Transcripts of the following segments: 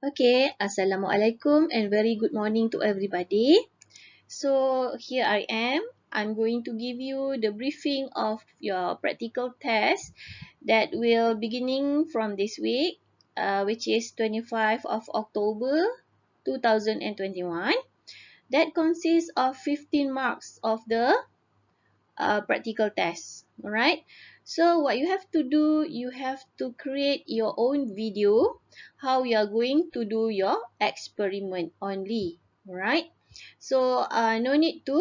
Okay, Assalamualaikum and very good morning to everybody. So here I am. I'm going to give you the briefing of your practical test that will beginning from this week, which is 25 of October 2021. That consists of 15 marks of the practical test. Alright, so what you have to do, you have to create your own video how you are going to do your experiment only. Alright, so no need to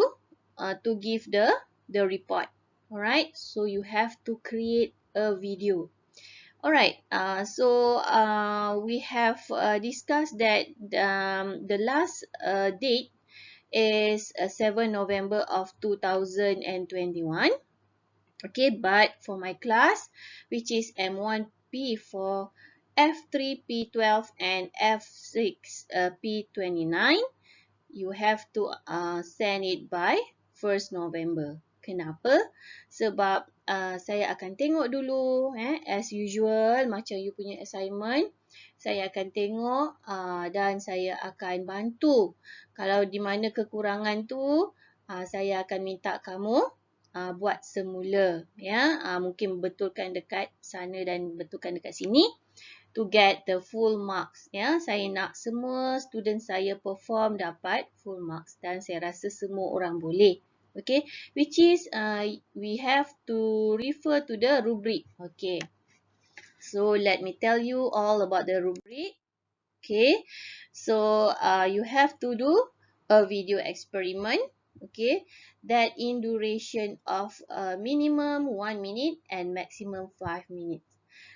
give the report. Alright, so you have to create a video. Alright, we have discussed that the last date is 7 November of 2021. Okay, but for my class, which is M1P for F3 P12 and F6 P29, you have to send it by 1st November. Kenapa? Sebab saya akan tengok dulu, as usual, macam you punya assignment, saya akan tengok dan saya akan bantu. Kalau di mana kekurangan tu, saya akan minta kamu buat semula. Mungkin betulkan dekat sana dan betulkan dekat sini to get the full marks. Saya nak semua student saya perform dapat full marks dan saya rasa semua orang boleh. Okay, which is we have to refer to the rubric. Okay, so let me tell you all about the rubric. Okay, so you have to do a video experiment. Okay, that in duration of minimum 1 minute and maximum 5 minutes.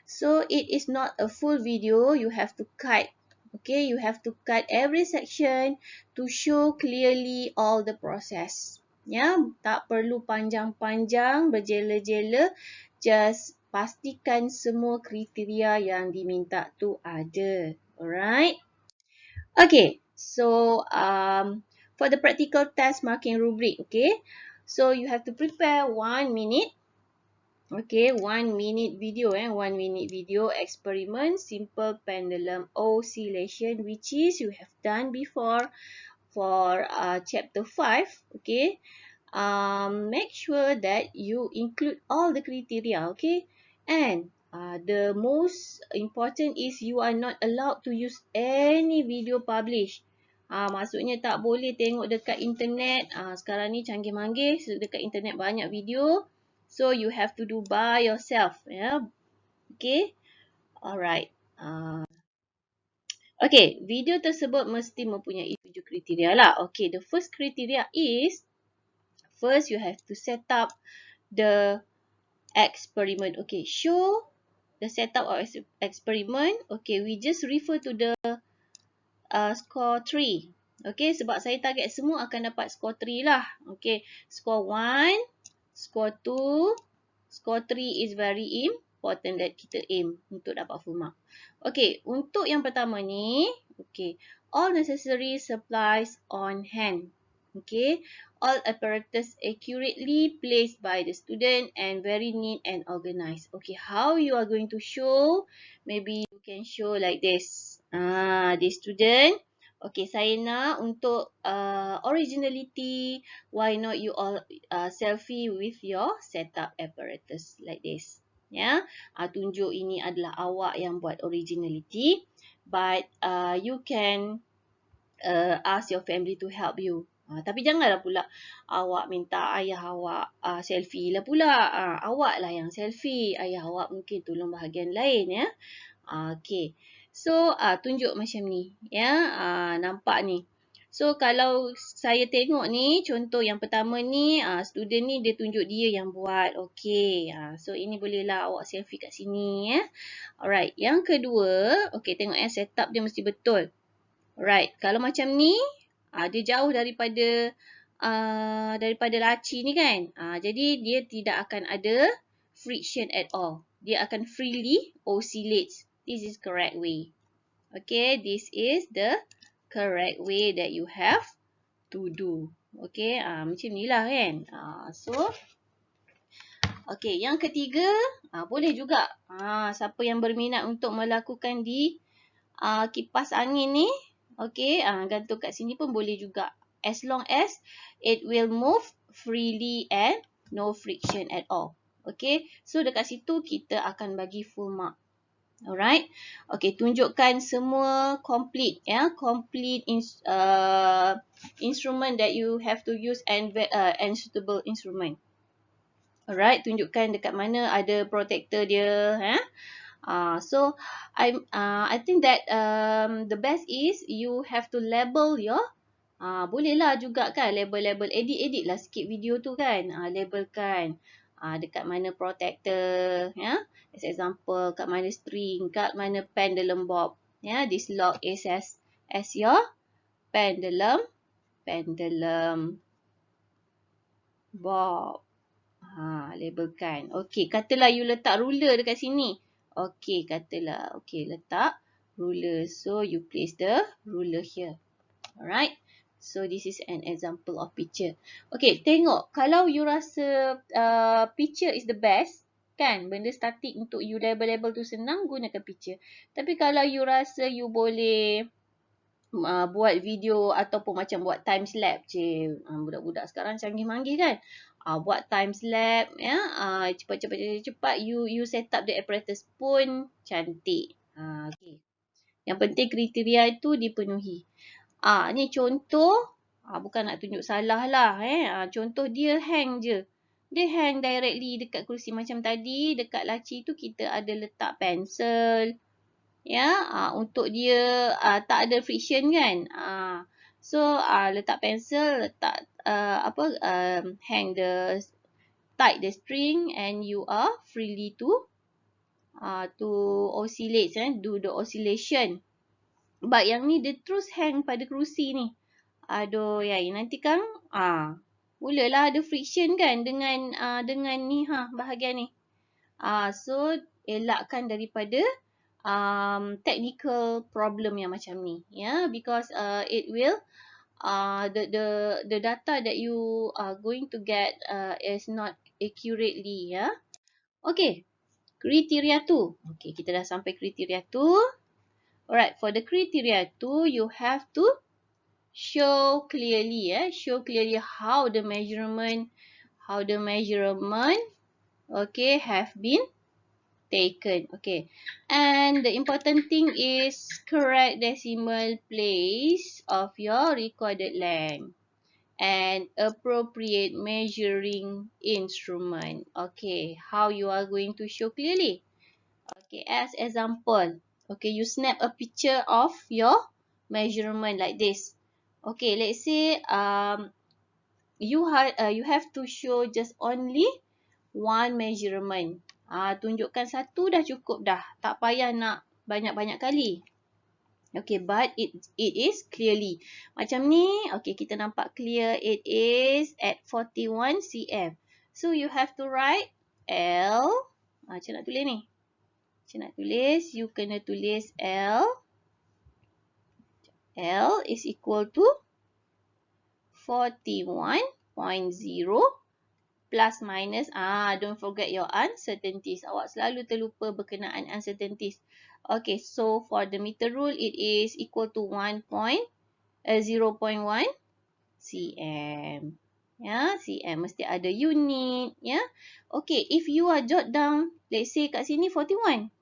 So it is not a full video, you have to cut. Okay, you have to cut every section to show clearly all the process. Tak perlu panjang-panjang, berjela-jela. Just pastikan semua kriteria yang diminta tu ada. Alright. Okay, so for the practical test marking rubric, okay. So you have to prepare 1 minute. Okay, 1 minute video, 1 minute video experiment, simple pendulum oscillation, which is you have done before for chapter 5. Okay, make sure that you include all the criteria. Okay, and the most important is you are not allowed to use any video published. Maksudnya tak boleh tengok dekat internet. Sekarang ni canggih-manggih, dekat internet banyak video. So you have to do by yourself. Okay. Alright. Okay, video tersebut mesti mempunyai 7 kriteria lah. Okay, the first criteria is, first you have to set up the experiment. Okay, show the setup of experiment. Okay, we just refer to the score 3. Okay, sebab saya target semua akan dapat score 3 lah. Okay, score 1, score 2, score 3 is very important that kita aim untuk dapat full mark. Okay, untuk yang pertama ni, okay, all necessary supplies on hand. Okay, all apparatus accurately placed by the student and very neat and organized. Okay, how you are going to show? Maybe you can show like this. This student. Okay, saya nak untuk originality, why not you all selfie with your setup apparatus like this. Tunjuk ini adalah awak yang buat originality, but you can ask your family to help you. Tapi janganlah pula awak minta ayah awak selfie lah pula. Awak lah yang selfie, ayah awak mungkin tolong bahagian lain. Okay. So, tunjuk macam ni. Nampak ni. So, kalau saya tengok ni, contoh yang pertama ni, student ni dia tunjuk dia yang buat. Okay. So, ini bolehlah awak selfie kat sini. Alright. Yang kedua, okay, tengok setup dia mesti betul. Alright. Kalau macam ni, dia jauh daripada laci ni kan. Jadi, dia tidak akan ada friction at all. Dia akan freely oscillate. This is correct way. Okay, this is the correct way that you have to do. Okay, macam ni lah kan. Okay, yang ketiga, boleh juga. Siapa yang berminat untuk melakukan di kipas angin ni, okay, gantung kat sini pun boleh juga. As long as it will move freely and no friction at all. Okay, so dekat situ kita akan bagi full mark. Alright. Okay, tunjukkan semua complete, ya, complete instrument that you have to use and suitable instrument. Alright, tunjukkan dekat mana ada protector dia, so I think that the best is you have to label your bolehlah juga kan label edit lah sikit video tu kan, labelkan dekat mana protector, ya, as example kat mana string, kat mana pendulum bob, ya, this log is as your pendulum bob. Labelkan. Okey, katalah you letak ruler dekat sini. Okey, katalah. Okey, letak ruler. So, you place the ruler here. Alright. So, this is an example of picture. Okey, tengok. Kalau you rasa picture is the best, kan? Benda statik untuk you label-label tu senang, gunakan picture. Tapi kalau you rasa you boleh buat video ataupun macam buat time lapse je. Budak-budak sekarang canggih-manggih kan. Buat time lapse, ya, cepat-cepat you set up the apparatus pun cantik. Okay. Yang penting kriteria itu dipenuhi. Ni contoh, bukan nak tunjuk salah lah, contoh dia hang je. Dia hang directly dekat kerusi macam tadi, dekat laci tu kita ada letak pensel. Ya, untuk dia tak ada friction kan. So letak pensel, letak hang tight the string and you are freely to oscillate, do the oscillation. But yang ni dia terus hang pada kerusi ni. Aduh, yai, nanti kan mulalah ada friction kan dengan ni bahagian ni. So elakkan daripada technical problem yang macam ni, because it will the data that you are going to get is not accurately, Okay, kriteria tu. Okay, kita dah sampai kriteria tu. Alright, for the criteria tu, you have to show clearly, how the measurement, okay, have been taken. Okay, and the important thing is correct decimal place of your recorded length and appropriate measuring instrument. Okay, how you are going to show clearly? Okay, as example, okay, you snap a picture of your measurement like this. Okay, let's say you have to show just only one measurement. Tunjukkan satu dah cukup dah. Tak payah nak banyak-banyak kali. Okay, but it is clearly. Macam ni, okay, kita nampak clear. It is at 41 cm. So, you have to write L. Macam nak tulis ni. Macam nak tulis, you kena tulis L. L is equal to 41.0 plus minus, don't forget your uncertainties. Awak selalu terlupa berkenaan uncertainties. Okay, so for the meter rule, it is equal to 0.1 cm. Ya, cm mesti ada unit, ya. Okay, if you are jot down, let's say kat sini 41.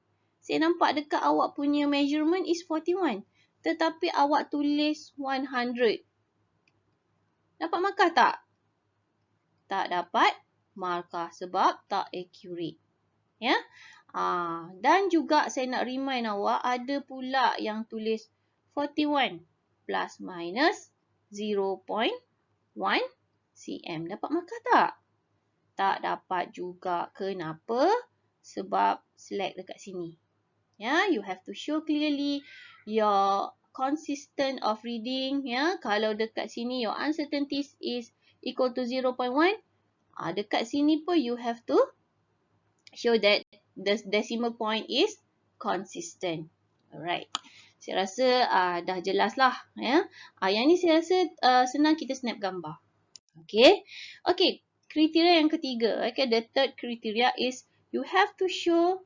Saya nampak dekat awak punya measurement is 41. Tetapi awak tulis 100. Dapat markah tak? Tak dapat markah sebab tak accurate. Ya. Dan juga saya nak remind awak ada pula yang tulis 41 plus minus 0.1 cm. Dapat markah tak? Tak dapat juga. Kenapa? Sebab slack dekat sini. Ya, you have to show clearly your consistent of reading. Ya, kalau dekat sini your uncertainties is equal to 0.1, dekat sini pun you have to show that the decimal point is consistent. Alright. Saya rasa dah jelas lah. Ya. Yang ni saya rasa senang kita snap gambar. Okay. Okay. Kriteria yang ketiga. Okay. The third criteria is you have to show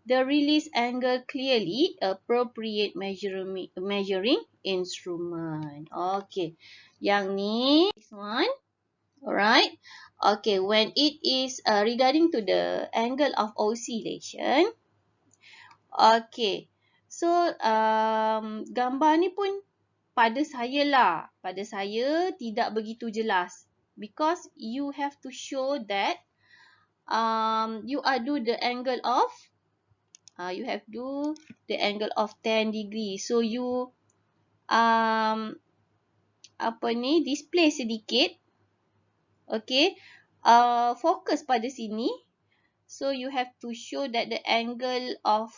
the release angle clearly, appropriate measuring instrument. Okay, yang ni, this one. Alright. Okay, when it is regarding to the angle of oscillation. Okay, so gambar ni pun pada saya lah, pada saya tidak begitu jelas, because you have to show that you are do the angle of 10 degree. So you display sedikit, okay, fokus pada sini. So you have to show that the angle of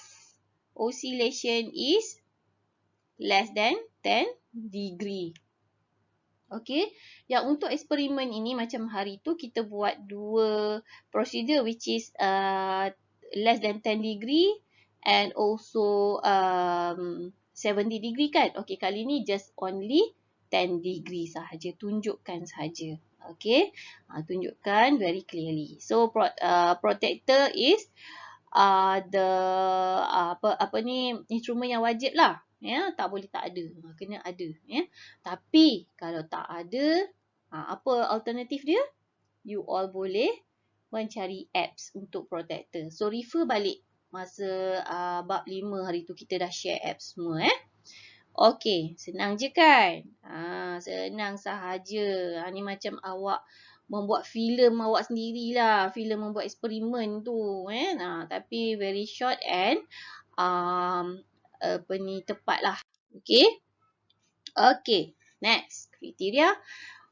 oscillation is less than 10 degree. Okay, yang untuk eksperimen ini macam hari tu kita buat dua procedure, which is less than 10 degree and also 70 degree kan. Okay, kali ni just only 10 degree sahaja, tunjukkan sahaja. Okay, tunjukkan very clearly. So protector is instrumen yang wajib lah. Ya, tak boleh tak ada. Kena ada. Ya. Tapi kalau tak ada, apa alternatif dia? You all boleh mencari apps untuk protector. So refer balik masa bab 5 hari tu kita dah share apps semua. Okey, senang je kan? Senang sahaja. Ni macam awak membuat filem awak sendirilah. Filem membuat eksperimen tu. Tapi very short and tepat lah. Okay. Okay, next criteria.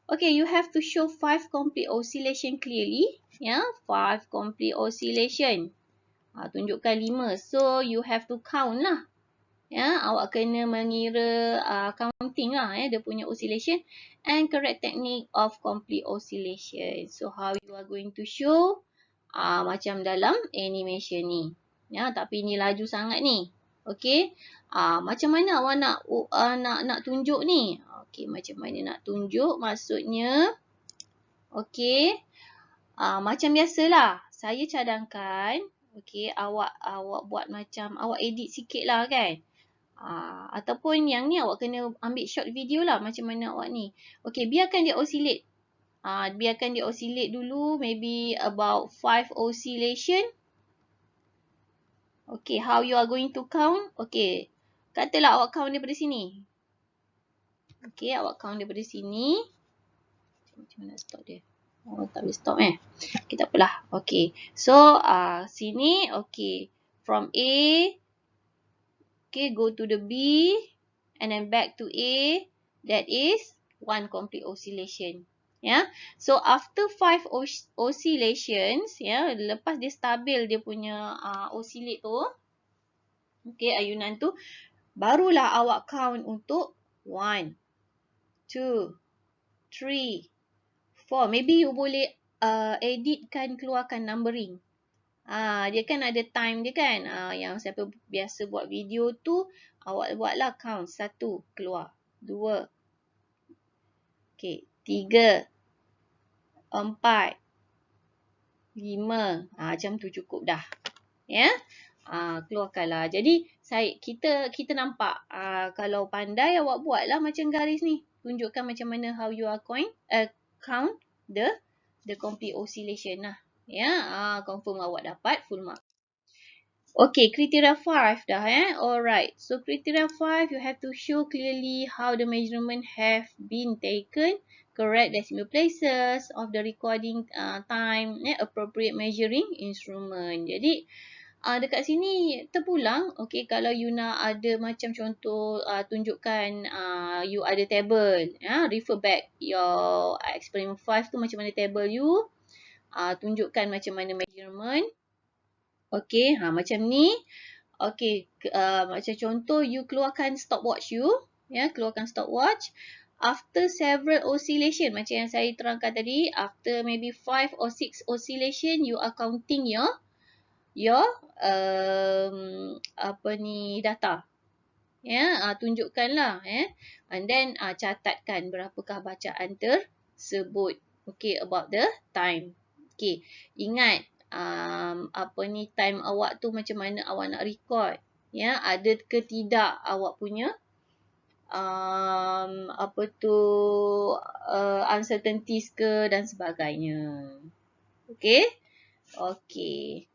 Okay, you have to show 5 complete oscillation clearly. 5 complete oscillation. Tunjukkan 5. So, you have to count lah. Awak kena mengira counting lah dia punya oscillation, and correct technique of complete oscillation. So how you are going to show macam dalam animation ni. Tapi ni laju sangat ni. Okey. Macam mana awak nak tunjuk ni? Okey, macam mana nak tunjuk? Maksudnya okey. Macam biasalah, saya cadangkan okey, awak buat macam awak edit sikit lah kan. Ataupun yang ni awak kena ambil short video lah macam mana awak ni. Okay, biarkan dia oscillate. Biarkan dia oscillate dulu, maybe about 5 oscillation. Okay, how you are going to count? Okay, katalah awak count daripada sini. Okay, awak count daripada sini. Macam mana stop dia? Tak boleh stop Okay, tak apalah. Okay, so sini, okay, from A, okay, go to the B and then back to A. That is 1 complete oscillation. So after 5 oscillations, lepas dia stabil dia punya oscillate tu, okay, ayunan tu, barulah awak count untuk 1, 2, 3, 4. Maybe you boleh editkan, keluarkan numbering. Dia kan ada time dia kan. Yang siapa biasa buat video tu, awak buatlah count. 1 keluar. 2. Okay. 3. 4. 5. Macam tu cukup dah. Keluarkanlah. Jadi kita nampak. Kalau pandai awak buatlah macam garis ni. Tunjukkan macam mana how you are count the complete oscillation lah. Confirm awak dapat full mark. Okay, criteria 5 dah Alright. So criteria 5, you have to show clearly how the measurement have been taken, correct decimal places of the recording time, appropriate measuring instrument. Jadi dekat sini terpulang, okay, kalau you nak ada macam contoh tunjukkan you ada table, refer back your experiment 5 tu macam mana table you. Tunjukkan macam mana measurement. Okay, macam ni. Okay, macam contoh you keluarkan stopwatch you. Keluarkan stopwatch. After several oscillation, macam yang saya terangkan tadi, after maybe 5 or 6 oscillation, you are counting your data. Tunjukkanlah. And then catatkan berapakah bacaan tersebut. Okay, about the time. Okay, ingat apa ni, time awak tu macam mana awak nak record. Ya, ada ke tidak awak punya apa tu uncertainties ke dan sebagainya. Okay? Okay.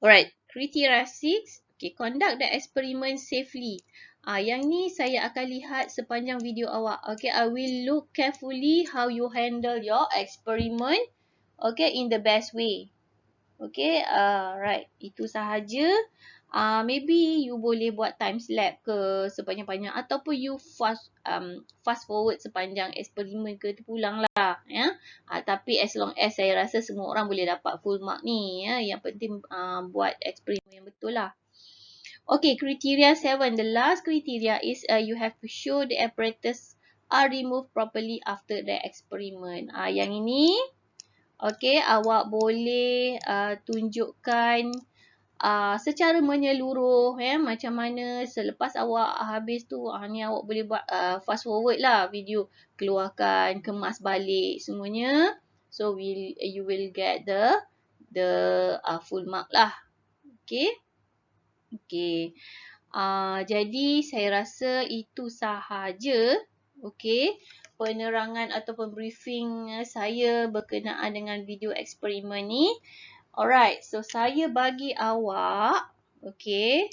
Alright, criteria 6. Okay, conduct the experiment safely. Yang ni saya akan lihat sepanjang video awak. Okay, I will look carefully how you handle your experiment. Okay, in the best way. Okay, right. Itu sahaja. Maybe you boleh buat time lapse ke sepanjang-panjang ataupun you fast forward sepanjang eksperimen ke terpulang lah. Ya. Tapi as long as saya rasa semua orang boleh dapat full mark ni. Ya. Yang penting buat eksperimen yang betul lah. Okay, criteria 7. The last criteria is you have to show the apparatus are removed properly after the experiment. Yang ini, okay, awak boleh tunjukkan secara menyeluruh, macam mana selepas awak habis tu, ni awak boleh buat fast forward lah video, keluarkan, kemas balik semuanya. So you will get the full mark lah. Okay. Okay. Jadi saya rasa itu sahaja. Okay. Penerangan ataupun briefing saya berkenaan dengan video eksperimen ni. Alright, so saya bagi awak, okay,